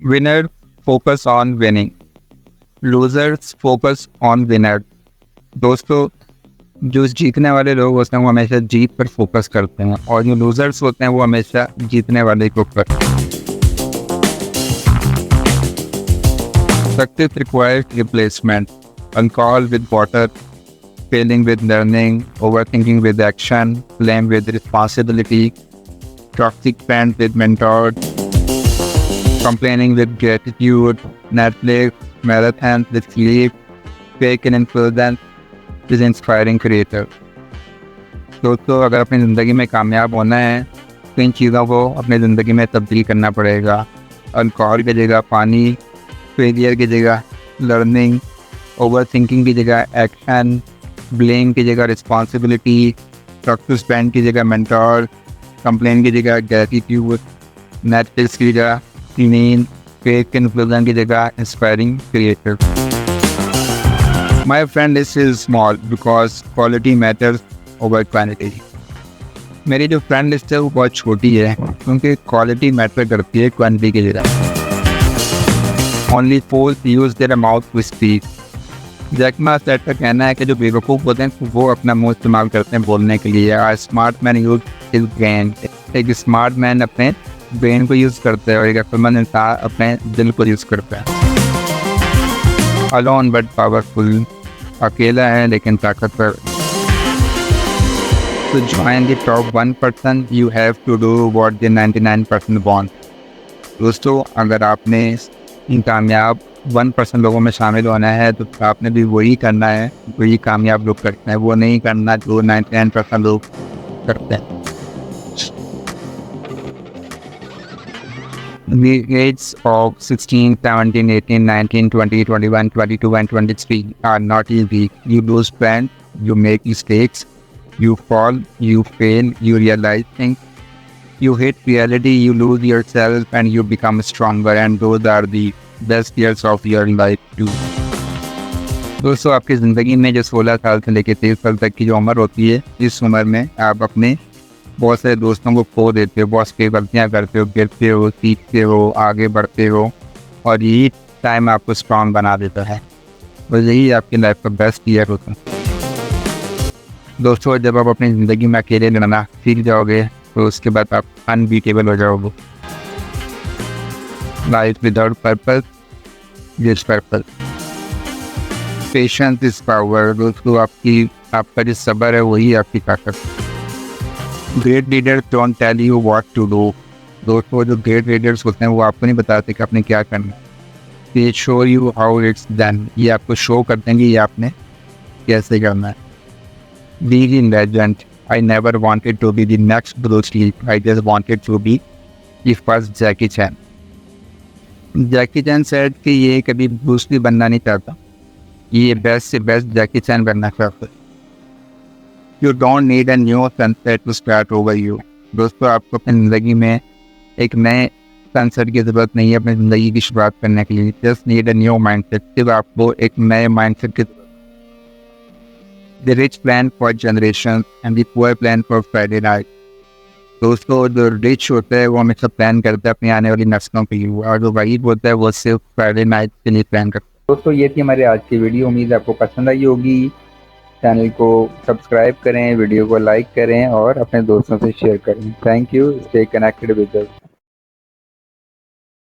Winner focus on winning, losers focus on winner. दोस्तों, जो जीतने वाले लोग होते हैं वो हमेशा जीत पर फोकस करते हैं और जो लूजर्स होते हैं वो हमेशा जीतने वाले को करते हैं। Success requires replacement, alcohol with water, failing with learning, overthinking with action, blame with responsibility, toxic friends with mentors, complaining with gratitude, Netflix, marathons with sleep, fake and influence is inspiring creator। दोस्तों, अगर अपनी ज़िंदगी में कामयाब होना है तो इन चीज़ों को अपनी ज़िंदगी में तब्दील करना पड़ेगा। अल्कोहल की जगह पानी, फेलियर की जगह लर्निंग, ओवर थिंकिंग की जगह एक्शन, ब्लेम की जगह रिस्पॉन्सिबिलिटी, सक्सेस फ्रेंड की जगह मेंटोर, कंप्लेन की जगह ग्रैटिट्यूड, नेटफ्लिक्स की जगह नींद, फेक इन्फ्लुएंस की जगह inspiring creator. My friend list is small because quality matters over quantity. मेरी जो फ्रेंड लिस्ट है वो बहुत छोटी है क्योंकि क्वालिटी मैटर करती है क्वांटिटी की जगह। Only fools use their mouth to speak. Jack Ma सेट का कहना है कि जो बेवकूफ़ होते हैं वो अपना मुंह इस्तेमाल करते हैं बोलने के लिए। Smart man use his brain. एक स्मार्ट मैन अपने ब्रेन को यूज़ करता है और एक अक्लमंद इंसान अपने दिल को यूज़ करता है। अलोन बट पावरफुल, अकेला है लेकिन ताकतवर। To join the top 1%, you have to do what the 99% want। दोस्तों, अगर आपने इन कामयाब 1% लोगों में शामिल होना है तो आपने भी वही करना है वही कामयाब लोग करते हैं, वो नहीं करना जो 99% लोग करते हैं। The ages of 16, 17, 18, 19, 20, 21, 22 and 23 are not easy. You lose friends, you make mistakes, you fall, you fail, you realize things, you hit reality, you lose yourself and you become stronger, and those are the best years of your life too। दोस्तों, आपकी ज़िंदगी में जो 16 साल से लेकर 23 साल तक की जो उम्र होती है, इस उम्र में आप अपने बहुत सारे दोस्तों को खो देते हो, बहुत सी गलतियाँ करते हो, गिरते हो, सीखते हो, आगे बढ़ते हो और यही टाइम आपको स्ट्रांग बना देता है और यही आपकी लाइफ का बेस्ट ईयर होता है। दोस्तों, जब आप अपनी ज़िंदगी में अकेले लड़ना सीख जाओगे तो उसके बाद आप अनबीटेबल हो जाओगे। Life without purpose is purpose. Patience is power. दोस्तों, आपका जो सब्र है वही आपकी ताकत। Great leaders don't tell you what to do. दोस्तों, जो ग्रेट लीडर्स होते हैं वो आपको नहीं बताते कि आपने क्या करना है, दे show you how it's done. ये आपको शो कर देंगे ये आपने कैसे करना है। Being in legend, I never wanted to be the next Bruce Lee. I just wanted to be the first Jackie Chan। Jackie chain said कि ये कभी ब्रूस ली बनना नहीं चाहता, ये बेस्ट से बेस्ट जैकी चैन बनना चाहता है। You don't need a new sunset to start over you. दोस्तों, आपको अपनी ज़िंदगी में एक नए सनसेट की ज़रूरत नहीं है अपनी ज़िंदगी की शुरुआत करने के लिए। Just need a new mindset. सिर्फ आपको एक नए माइंडसेट की The rich plan for generations and the poor plan for Friday night। दोस्तों, जो रिच होता है वो हमेशा प्लान करता है अपनी आने वाली नस्लों के लिए और जो गरीब होता है वो सिर्फ फ्राइडे नाइट के लिए प्लान करता है। दोस्तों, ये थी हमारी आज की वीडियो। उम्मीद है आपको पसंद आई होगी। चैनल को सब्सक्राइब करें, वीडियो को लाइक करें और अपने दोस्तों से शेयर करें। Thank you. Stay connected with us.